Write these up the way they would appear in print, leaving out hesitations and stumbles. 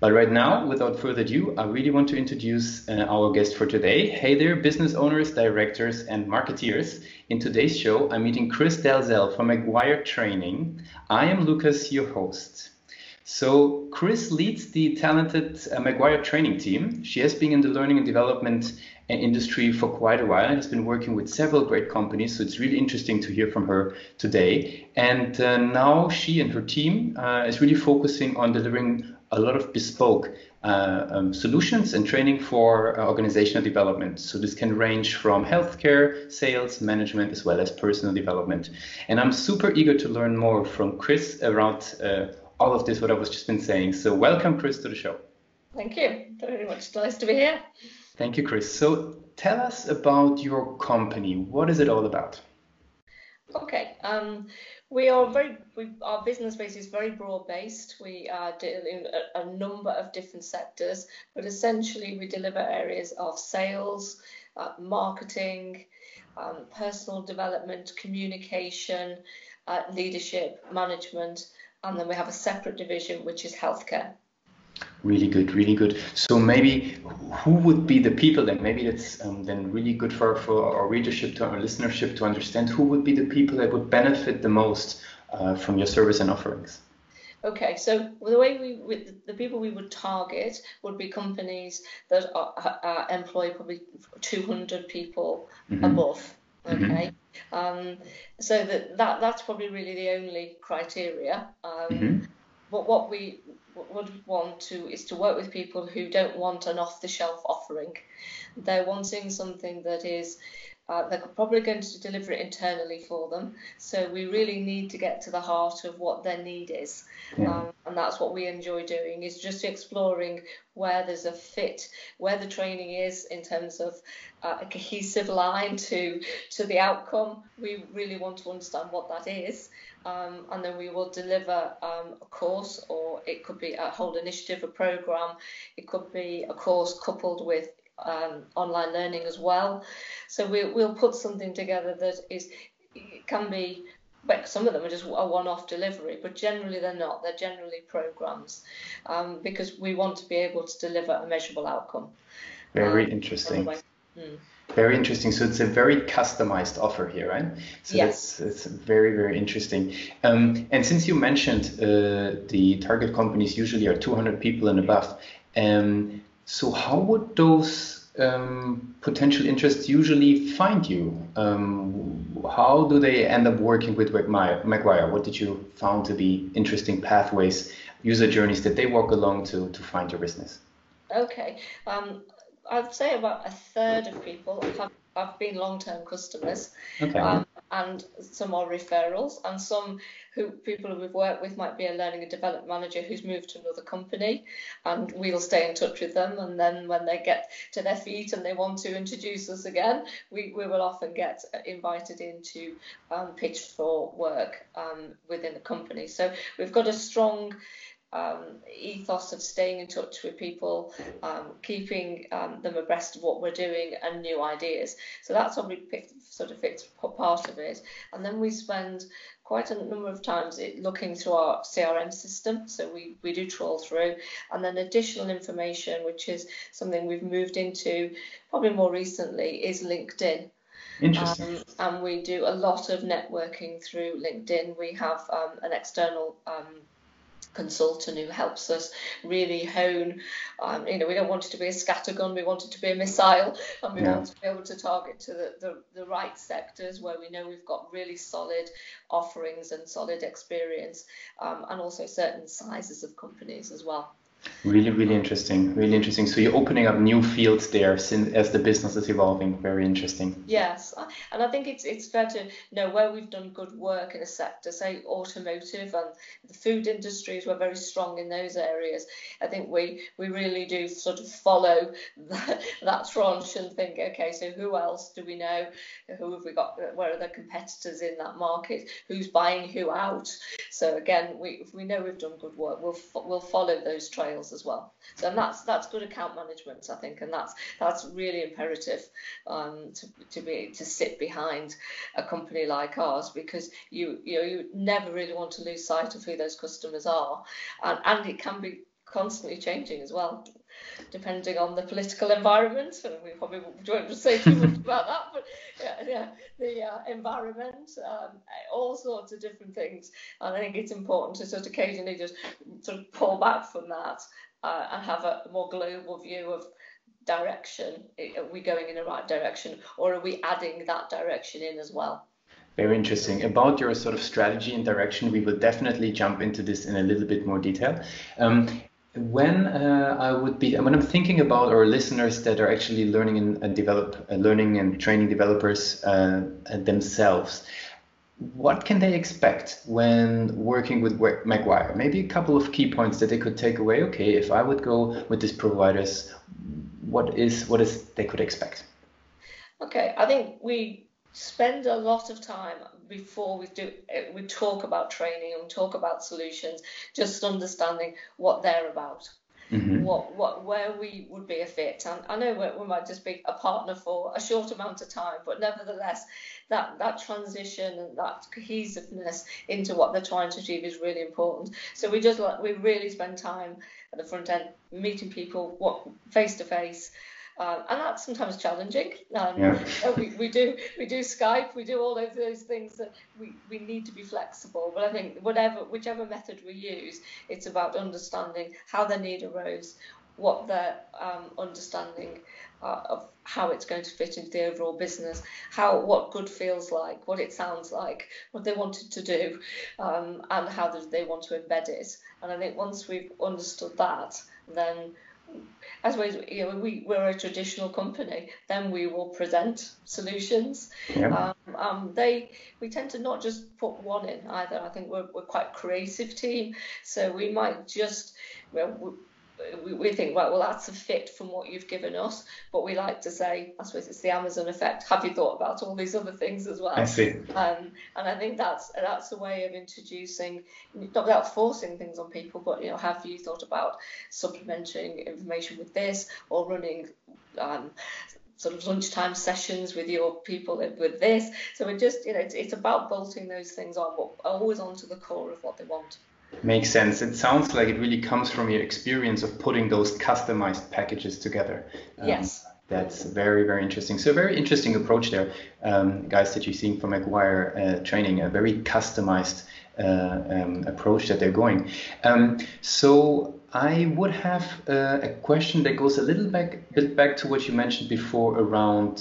But right now, without further ado, I really want to introduce our guest for today. Hey there, business owners, directors, and marketeers. In today's show, I'm meeting Chris Dalzell from Maguire Training. I am Lucas, your host. So Chris leads the talented Maguire Training team. She has been in the learning and development industry for quite a while and has been working with several great companies. So it's really interesting to hear from her today. And now she and her team is really focusing on delivering a lot of bespoke solutions and training for organizational development. So this can range from healthcare, sales, management, as well as personal development. And I'm super eager to learn more from Chris around all of this, what I was just been saying. So welcome, Chris, to the show. Thank you very much. Nice to be here. Thank you, Chris. So tell us about your company. What is it all about? Okay. Our business base is very broad based. We deal in a number of different sectors, but essentially we deliver areas of sales, marketing, personal development, communication, leadership, management, and then we have a separate division which is healthcare. Really good, really good. So maybe who would be the people then? Maybe that's then really good for our readership, to our listenership, to understand who would be the people that would benefit the most from your service and offerings. Okay, so the people we would target would be companies that employ probably 200 people above. Okay, so that's probably really the only criteria. But what we would want is to work with people who don't want an off-the-shelf offering. They're wanting something that is they're probably going to deliver it internally for them. So we really need to get to the heart of what their need is. And that's what we enjoy doing, is just exploring where there's a fit, where the training is in terms of a cohesive line to the outcome. We really want to understand what that is. And then we will deliver a course, or it could be a whole initiative, a program. It could be a course coupled with online learning as well. So we'll put something together that can be, well, some of them are just a one-off delivery, but generally they're not. They're generally programs, because we want to be able to deliver a measurable outcome. Very interesting. Very interesting. So it's a very customized offer here, right? So yes. It's very, very interesting. And since you mentioned the target companies usually are 200 people and above, so how would those potential interests usually find you? How do they end up working with Maguire? What did you found to be interesting pathways, user journeys that they walk along to find your business? Okay. I'd say about a third of people have been long-term customers. Okay. And some are referrals, and some people who we've worked with might be a learning and development manager who's moved to another company, and we'll stay in touch with them. And then when they get to their feet and they want to introduce us again, we will often get invited in to pitch for work within the company. So we've got a strong ethos of staying in touch with people, keeping them abreast of what we're doing and new ideas. So that's probably fits part of it. And then we spend quite a number of times looking through our CRM system. So we do trawl through, and then additional information, which is something we've moved into probably more recently, is LinkedIn. Interesting. And we do a lot of networking through LinkedIn. We have an external consultant who helps us really hone. We don't want it to be a scattergun, we want it to be a missile, and we want to be able to target to the right sectors where we know we've got really solid offerings and solid experience, and also certain sizes of companies as well. Really, really interesting. Really interesting. So you're opening up new fields there as the business is evolving. Very interesting. Yes, and I think it's fair to know where we've done good work in a sector, say automotive and the food industries. We're very strong in those areas. I think we really do sort of follow that tranche and think, okay, so who else do we know? Who have we got? Where are the competitors in that market? Who's buying who out? So again, if we know we've done good work, we'll follow those trails as well. So that's good account management, I think, and that's really imperative to sit behind a company like ours, because you never really want to lose sight of who those customers are, and it can be constantly changing as well, depending on the political environment. And we probably won't say too much about that, but the environment, all sorts of different things. And I think it's important to sort of occasionally just sort of pull back from that and have a more global view of direction. Are we going in the right direction, or are we adding that direction in as well? Very interesting. About your sort of strategy and direction, we will definitely jump into this in a little bit more detail. When I'm thinking about our listeners that are actually learning and training developers themselves, what can they expect when working with Work Maguire? Maybe a couple of key points that they could take away. Okay, if I would go with these providers, what is they could expect? Okay, I think we spend a lot of time before we talk about training and talk about solutions, just understanding what they're about. Mm-hmm. Where we would be a fit. And I know we might just be a partner for a short amount of time, but nevertheless, that transition and that cohesiveness into what they're trying to achieve is really important. So we really spend time at the front end meeting people face to face. And that's sometimes challenging. We do Skype, we do all of those things that we need to be flexible. But I think whichever method we use, it's about understanding how their need arose, what their understanding of how it's going to fit into the overall business, what good feels like, what it sounds like, what they wanted to do, and how they want to embed it. And I think once we've understood that, then as we're a traditional company, then we will present solutions. Yeah. We tend to not just put one in either. I think we're quite a creative team, so we might just we think, right, well, that's a fit from what you've given us, but we like to say, I suppose it's the Amazon effect. Have you thought about all these other things as well? I see. And I think that's a way of introducing, not without forcing things on people, but have you thought about supplementing information with this, or running sort of lunchtime sessions with your people with this? So it just it's about bolting those things on, but always onto the core of what they want. Makes sense. It sounds like it really comes from your experience of putting those customized packages together. Yes. That's very, very interesting. So a very interesting approach there, guys, that you're seeing from Maguire Training, a very customized approach that they're going. So I would have a question that goes a little bit back to what you mentioned before around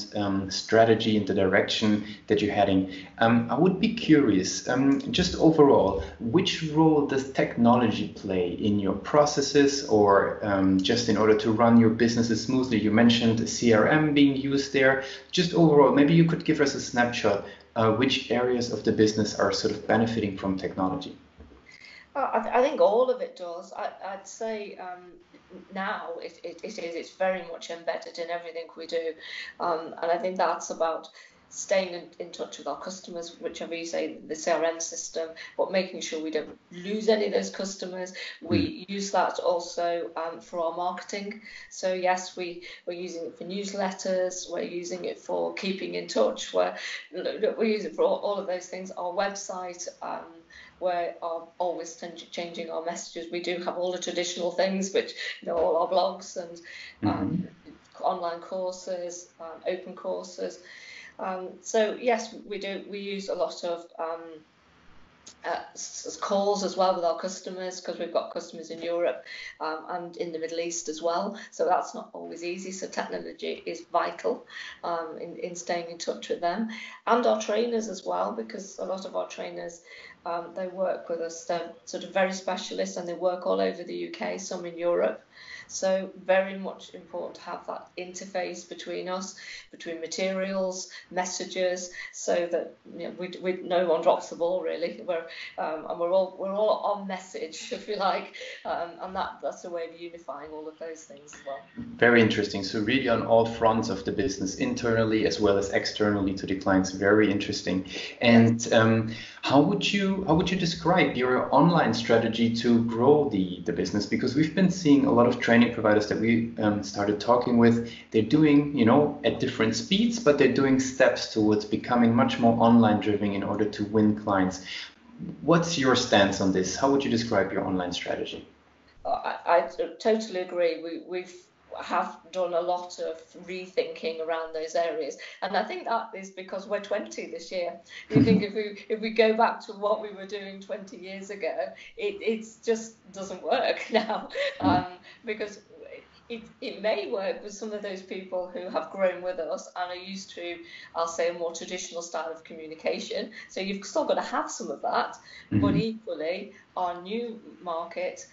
strategy and the direction that you're heading. I would be curious, just overall, which role does technology play in your processes, or just in order to run your businesses smoothly? You mentioned CRM being used there. Just overall, maybe you could give us a snapshot which areas of the business are sort of benefiting from technology. I think all of it does. I'd say now it's very much embedded in everything we do, and I think that's about staying in touch with our customers, whichever you say, the CRM system, but making sure we don't lose any of those customers. We use that also for our marketing. So yes, we're using it for newsletters, we're using it for keeping in touch, we use it for all of those things. Our website, we are always changing our messages. We do have all the traditional things, which all our blogs and online courses, open courses. So yes, we do. We use a lot of calls as well with our customers, because we've got customers in Europe and in the Middle East as well. So that's not always easy. So technology is vital in staying in touch with them, and our trainers as well, because a lot of our trainers they work with us. They're sort of very specialist, and they work all over the UK, some in Europe. So very much important to have that interface between us, between materials, messages, so that we no one drops the ball really. We're all on message, if you like, and that's a way of unifying all of those things as well. Very interesting. So really on all fronts of the business, internally as well as externally to the clients. Very interesting. And how would you describe your online strategy to grow the business? Because we've been seeing a lot of training providers that we started talking with. They're doing, at different speeds, but they're doing steps towards becoming much more online driven in order to win clients. What's your stance on this? How would you describe your online strategy? I totally agree. We have done a lot of rethinking around those areas, and I think that is because we're 20 this year. You think if we go back to what we were doing 20 years ago, it just doesn't work now, because it may work with some of those people who have grown with us and are used to, I'll say, a more traditional style of communication. So you've still got to have some of that, but equally, our new market,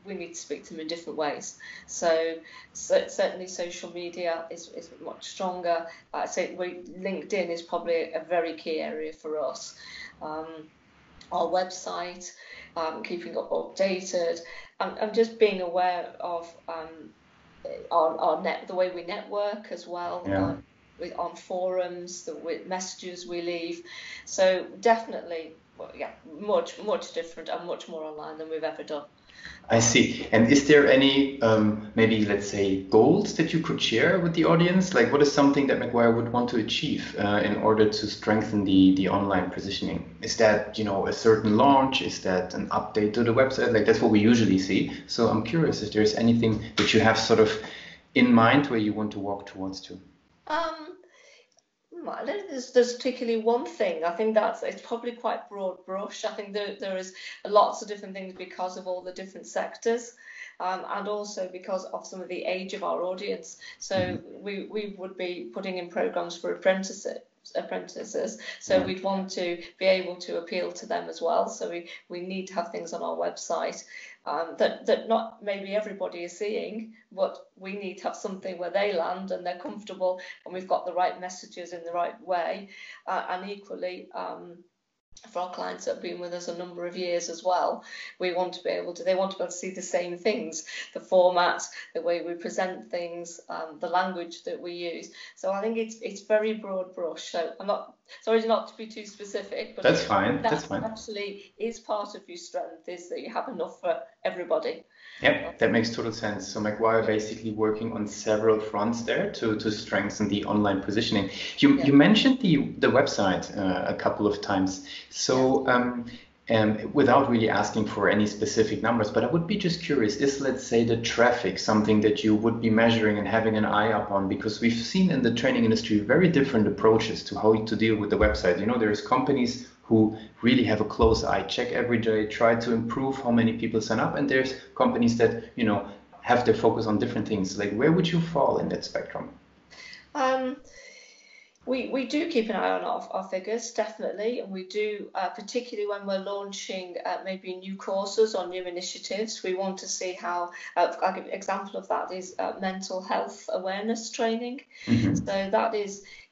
we need to speak to them in different ways. So certainly social media is much stronger. I'd say LinkedIn is probably a very key area for us. Our website, keeping up updated, and just being aware of the way we network as well, on forums, the messages we leave. So definitely, much different and much more online than we've ever done. I see. And is there any, maybe let's say, goals that you could share with the audience? Like, what is something that Maguire would want to achieve in order to strengthen the online positioning? Is that, a certain launch? Is that an update to the website? Like, that's what we usually see. So I'm curious if there's anything that you have sort of in mind where you want to walk towards to. I don't think there's particularly one thing. I think it's probably quite broad brush. I think there is lots of different things because of all the different sectors, and also because of some of the age of our audience. So we would be putting in programs for apprentices, so we'd want to be able to appeal to them as well. So we need to have things on our website that not maybe everybody is seeing, but we need to have something where they land and they're comfortable, and we've got the right messages in the right way, and equally, for our clients that have been with us a number of years as well, they want to be able to see the same things, the format, the way we present things, the language that we use. So I think it's very broad brush. So I'm sorry not to be too specific, but that's fine. That's fine. Actually is part of your strength, is that you have enough for everybody. Yep, that makes total sense. So Maguire basically working on several fronts there to strengthen the online positioning. You mentioned the website a couple of times. So without really asking for any specific numbers, but I would be just curious, is, let's say, the traffic something that you would be measuring and having an eye up on? Because we've seen in the training industry very different approaches to how to deal with the website. There's companies who really have a close eye, check every day, try to improve how many people sign up. And there's companies that, have their focus on different things. Like, where would you fall in that spectrum? We do keep an eye on our figures, definitely, and we do, particularly when we're launching maybe new courses or new initiatives. We want to see how, I'll give an example of that is mental health awareness training. So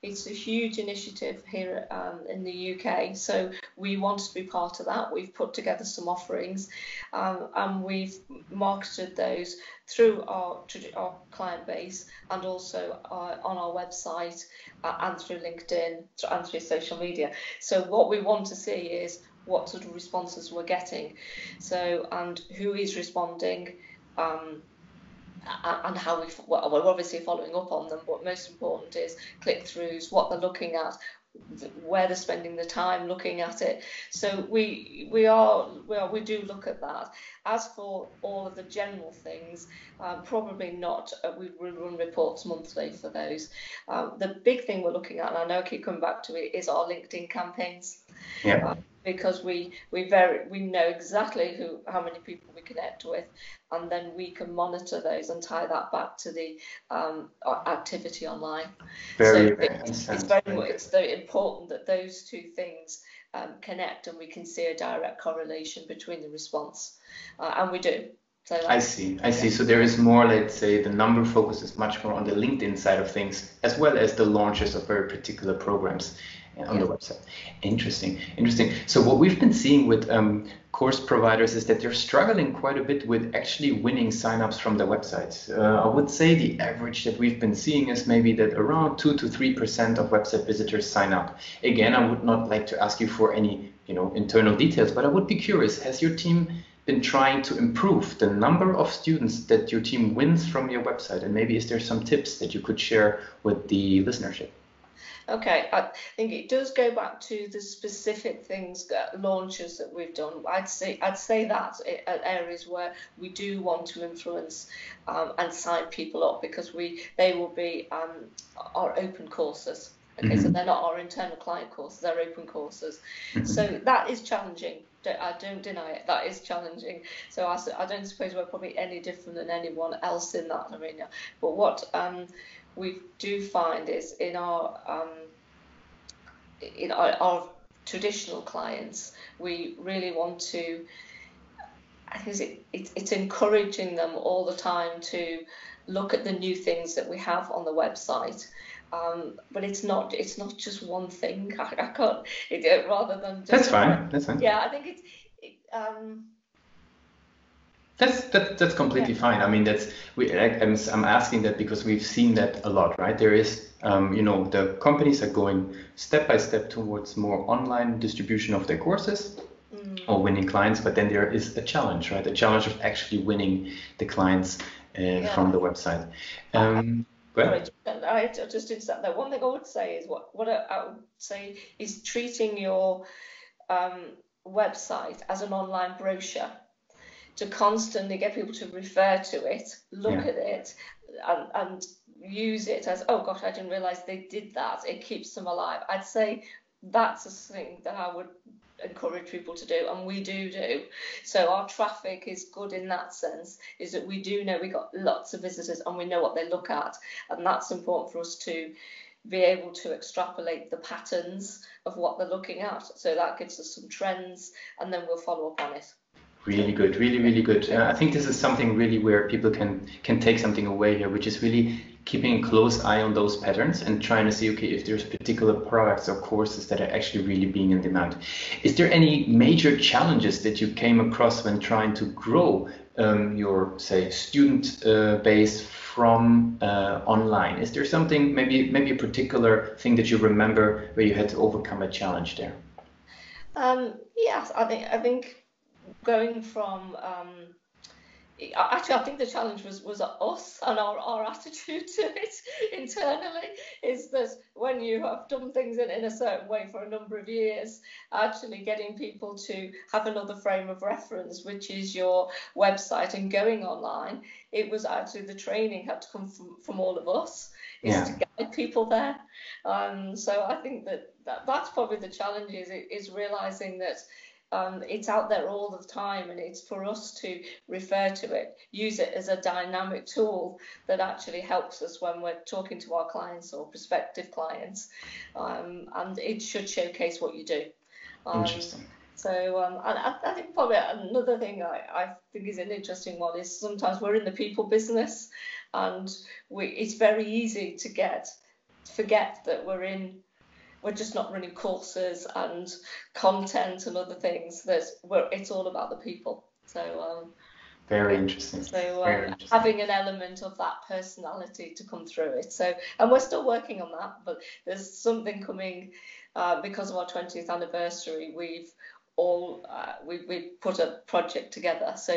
it's a huge initiative here in the UK, so we want to be part of that. We've put together some offerings, and we've marketed those through our client base, and also on our website, and through LinkedIn and through social media. So what we want to see is what sort of responses we're getting, and who is responding, and how we're obviously following up on them, but most important is click-throughs, what they're looking at, where they're spending the time looking at it. So we do look at that. As for all of the general things, probably not. We run reports monthly for those. The big thing we're looking at, and I know I keep coming back to it, is our LinkedIn campaigns. Because we know exactly how many people we connect with, and then we can monitor those and tie that back to the activity online. It's very important that those two things connect, and we can see a direct correlation between the response, and we do. So I see. So there is more, let's say, the number focus is much more on the LinkedIn side of things, as well as the launches of very particular programs on the website. Interesting. So what we've been seeing with course providers is that they're struggling quite a bit with actually winning signups from their websites. I would say the average that we've been seeing is maybe that around 2 to 3% of website visitors sign up. Again, I would not like to ask you for any internal details, but I would be curious, has your team been trying to improve the number of students that your team wins from your website? And maybe is there some tips that you could share with the listenership? Okay, I think it does go back to the specific things, launches that we've done. I'd say that at areas where we do want to influence and sign people up, because they will be our open courses. Okay, so Mm-hmm. they're not our internal client courses, they're open courses. Mm-hmm. So that is challenging. I don't deny it. That is challenging. So I don't suppose we're probably any different than anyone else in that arena. But what we do find is in our traditional clients, we really want to. I think it's encouraging them all the time to look at the new things that we have on the website. But it's not just one thing. I can't rather than just. That's fine. That's fine. Yeah, I think it's. That's completely Yeah. fine. I mean, I'm asking that because we've seen that a lot, right? There is, the companies are going step by step towards more online distribution of their courses or winning clients, but then there is a challenge, right? A challenge of actually winning the clients from the website. Go ahead. Sorry, I just interrupt there. One thing I would say is what I would say is treating your website as an online brochure, to constantly get people to refer to it, look Yeah. at it, and use it as, oh gosh, I didn't realize they did that. It keeps them alive. I'd say that's a thing that I would encourage people to do, and we do. So our traffic is good in that sense, is that we do know we got lots of visitors and we know what they look at, and that's important for us to be able to extrapolate the patterns of what they're looking at. So that gives us some trends, and then we'll follow up on it. Really good, really, really good. I think this is something really where people can take something away here, which is really keeping a close eye on those patterns and trying to see, okay, if there's particular products or courses that are actually really being in demand. Is there any major challenges that you came across when trying to grow your, say, student base from online? Is there something, maybe a particular thing that you remember where you had to overcome a challenge there? Yes, I think going from actually, I think the challenge was us and our attitude to it internally, is that when you have done things in a certain way for a number of years, actually getting people to have another frame of reference, which is your website, and going online, it was actually the training had to come from all of us, is to guide people there. So I think that's probably the challenge, is realizing that it's out there all the time, and it's for us to refer to it, use it as a dynamic tool that actually helps us when we're talking to our clients or prospective clients, and it should showcase what you do. Interesting. So I think probably another thing I think is an interesting one is sometimes we're in the people business, and it's very easy to forget that we're just not running courses and content and other things. It's all about the people. So very interesting. So very interesting. having an element of that personality to come through it. So, and we're still working on that, but there's something coming because of our 20th anniversary. We've put a project together. So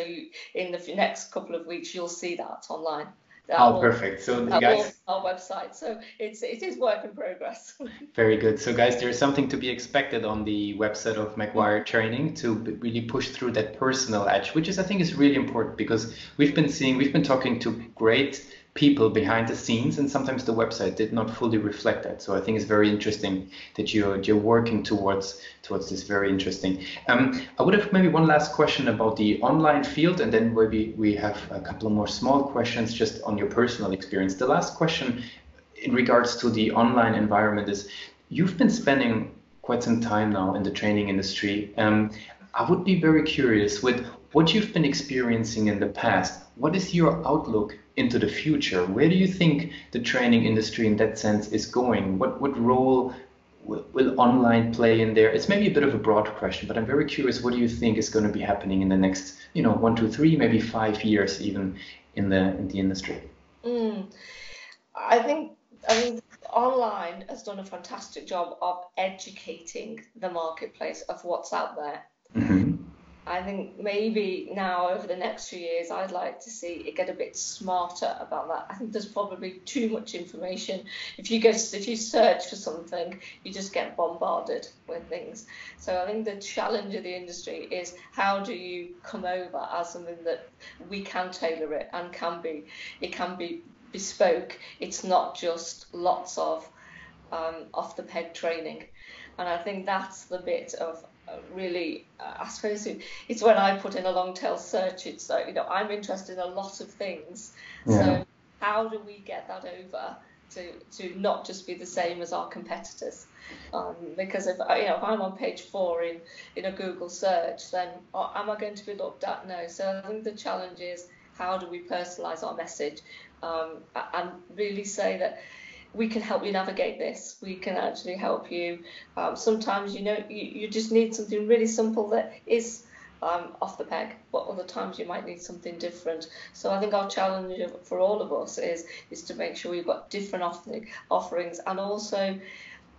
in the next couple of weeks, you'll see that online. Perfect. So guys, our website. So it is work in progress. Very good. So guys, there's something to be expected on the website of Maguire Training to really push through that personal edge, which I think is really important, because we've been talking to great people behind the scenes, and sometimes the website did not fully reflect that. So I think it's very interesting that you're working towards this. Very interesting. I would have maybe one last question about the online field, and then maybe we have a couple of more small questions just on your personal experience. The last question in regards to the online environment is, you've been spending quite some time now in the training industry. I would be very curious, with what you've been experiencing in the past, what is your outlook into the future? Where do you think the training industry in that sense is going? What role will online play in there? It's maybe a bit of a broad question, but I'm very curious, what do you think is going to be happening in the next 1, 2, 3, maybe 5 years even in the industry? I think online has done a fantastic job of educating the marketplace of what's out there. Mm-hmm. I think maybe now over the next few years, I'd like to see it get a bit smarter about that. I think there's probably too much information. If you search for something, you just get bombarded with things. So I think the challenge of the industry is, how do you come over as something that we can tailor it and it can be bespoke. It's not just lots of off the peg training. And I think that's the bit of really, I suppose it's when I put in a long tail search, it's like, I'm interested in a lot of things. Yeah. So how do we get that over to not just be the same as our competitors? Because if I'm on page 4 in a Google search, then am I going to be looked at? No. So I think the challenge is, how do we personalize our message and really say that we can help you navigate this. We can actually help you. Sometimes, you just need something really simple that is off the peg, but other times you might need something different. So I think our challenge for all of us is to make sure we've got different offerings, and also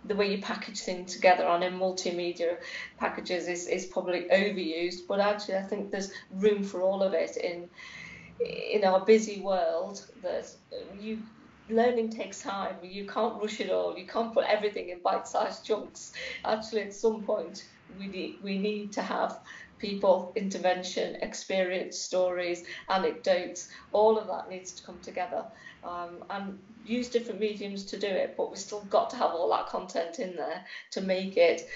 the way you package things together on in multimedia packages is probably overused, but actually I think there's room for all of it in our busy world. That learning takes time. You can't rush it all. You can't put everything in bite-sized chunks. Actually, at some point, we need to have people, intervention, experience, stories, anecdotes. All of that needs to come together and use different mediums to do it. But we've still got to have all that content in there to make it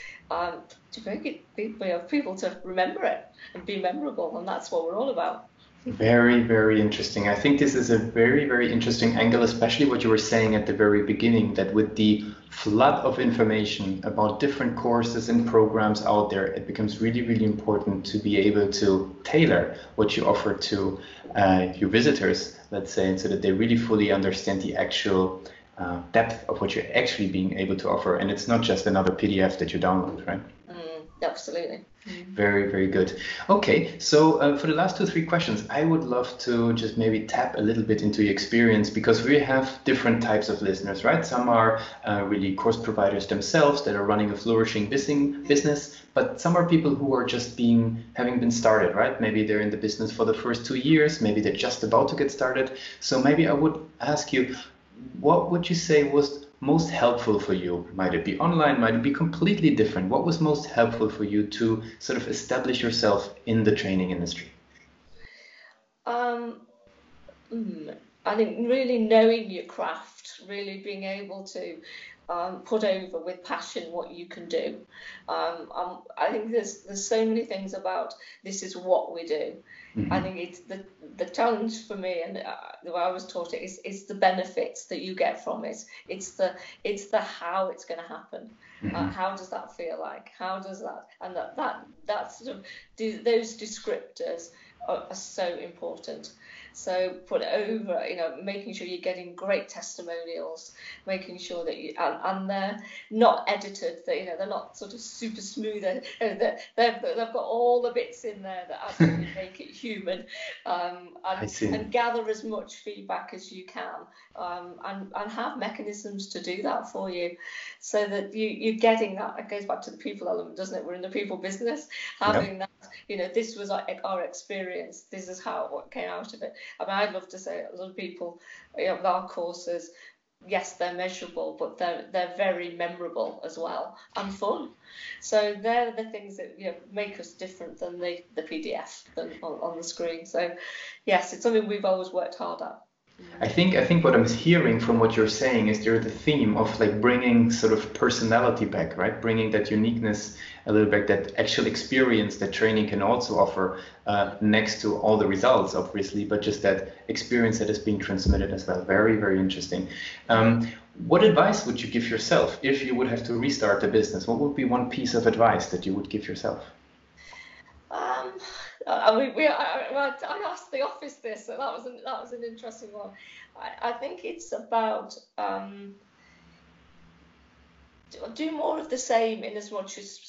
people to remember it and be memorable. And that's what we're all about. Very, very interesting. I think this is a very, very interesting angle, especially what you were saying at the very beginning, that with the flood of information about different courses and programs out there, it becomes really, really important to be able to tailor what you offer to your visitors, let's say, so that they really fully understand the actual depth of what you're actually being able to offer. And it's not just another PDF that you download, right? Absolutely. Very, very good. Okay, so for the last 2-3 questions, I would love to just maybe tap a little bit into your experience, because we have different types of listeners, right? Some are really course providers themselves that are running a flourishing business, but some are people who are just having been started, right? Maybe they're in the business for the first 2 years, maybe they're just about to get started. So maybe I would ask you, what would you say was most helpful for you? Might it be online? Might it be completely different? What was most helpful for you to sort of establish yourself in the training industry? I think really knowing your craft, really being able to put over with passion what you can do. I think there's so many things about this is what we do. Mm-hmm. I think it's the challenge for me, and the way I was taught it is the benefits that you get from it. It's the how it's going to happen. Mm-hmm. How does that feel like? How does that, and that sort of those descriptors are so important. So put it over, making sure you're getting great testimonials, making sure that and they're not edited, that they're not sort of super smooth. They've got all the bits in there that absolutely make it human, and gather as much feedback as you can, and have mechanisms to do that for you, so that you're getting that. It goes back to the people element, doesn't it? We're in the people business, having that. This was our experience. This is what came out of it. I mean, I'd love to say a lot of people, with our courses, yes, they're measurable, but they're very memorable as well, and fun. So they're the things that make us different than the PDF than on the screen. So yes, it's something we've always worked hard at. I think what I'm hearing from what you're saying is there's the theme of like bringing sort of personality back, right? Bringing that uniqueness a little back, that actual experience that training can also offer, next to all the results, obviously, but just that experience that is being transmitted as well. Very, very interesting. What advice would you give yourself if you would have to restart the business? What would be one piece of advice that you would give yourself? I asked the office this, so that was an interesting one. I think it's about do more of the same, in as much as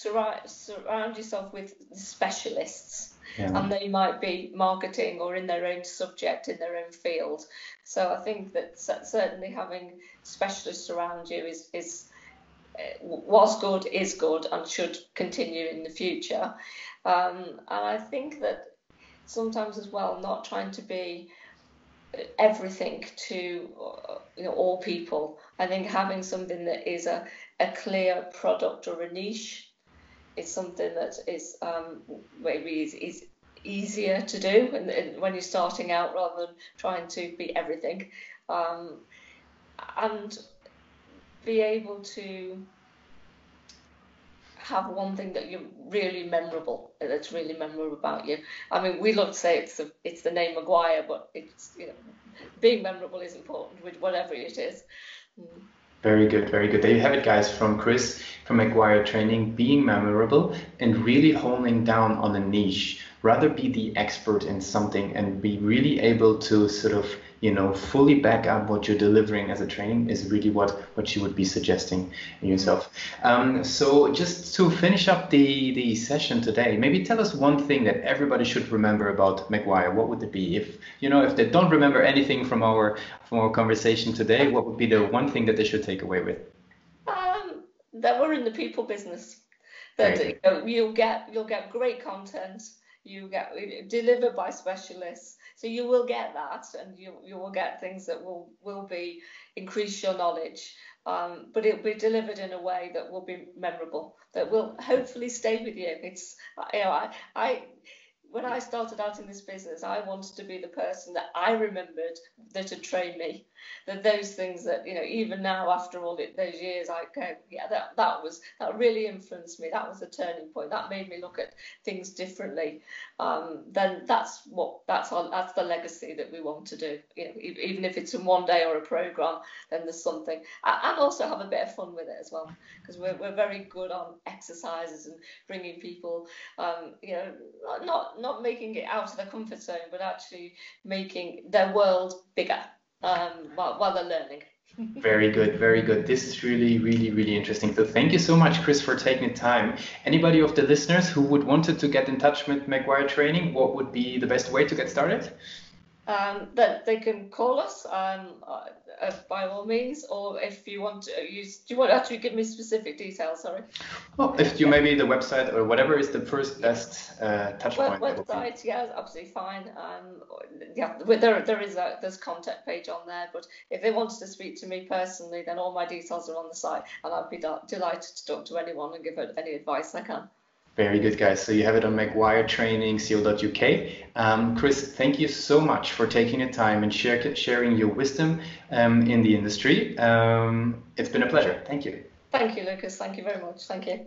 surround yourself with specialists, and they might be marketing or in their own subject, in their own field. So I think that certainly having specialists around you is was good, is good, and should continue in the future. And I think that sometimes as well, not trying to be everything to all people. I think having something that is a clear product or a niche is something that is maybe is easier to do when you're starting out, rather than trying to be everything, and be able to have one thing that you're that's really memorable about you. I mean, we love to say it's the name Maguire, but it's being memorable is important with whatever it is. Very good, very good. There you have it, guys, from Chris from Maguire Training, being memorable and really honing down on a niche. Rather be the expert in something and be really able to sort of, fully back up what you're delivering as a training is really what you would be suggesting yourself. So just to finish up the session today, maybe tell us one thing that everybody should remember about Maguire. What would it be? If they don't remember anything from our conversation today, what would be the one thing that they should take away with? That we're in the people business. That you'll get great content. You get delivered by specialists, so you will get that, and you will get things that will be increase your knowledge, but it'll be delivered in a way that will be memorable, that will hopefully stay with you. It's when I started out in this business, I wanted to be the person that I remembered that had trained me. That those things that, even now after all those years, I go, yeah, that really influenced me. That was a turning point. That made me look at things differently. Then that's the legacy that we want to do. Even if it's in one day or a program, then there's something, and also have a bit of fun with it as well, because we're very good on exercises and bringing people, not making it out of their comfort zone, but actually making their world bigger while they're learning. Very good, very good. This is really, really, really interesting. So thank you so much, Chris, for taking the time. Anybody of the listeners who would wanted to get in touch with Maguire Training, what would be the best way to get started? That they can call us by all means, or if you want to use, do you want to actually give me specific details? Sorry. Well, if you maybe the website or whatever is the first best touch point. Website, yeah, absolutely fine. There's contact page on there, but if they wanted to speak to me personally, then all my details are on the site, and I'd be delighted to talk to anyone and give any advice I can. Very good, guys. So you have it on maguiretraining.co.uk. Chris, thank you so much for taking the time and sharing your wisdom in the industry. It's been a pleasure. Thank you. Thank you, Lucas. Thank you very much. Thank you.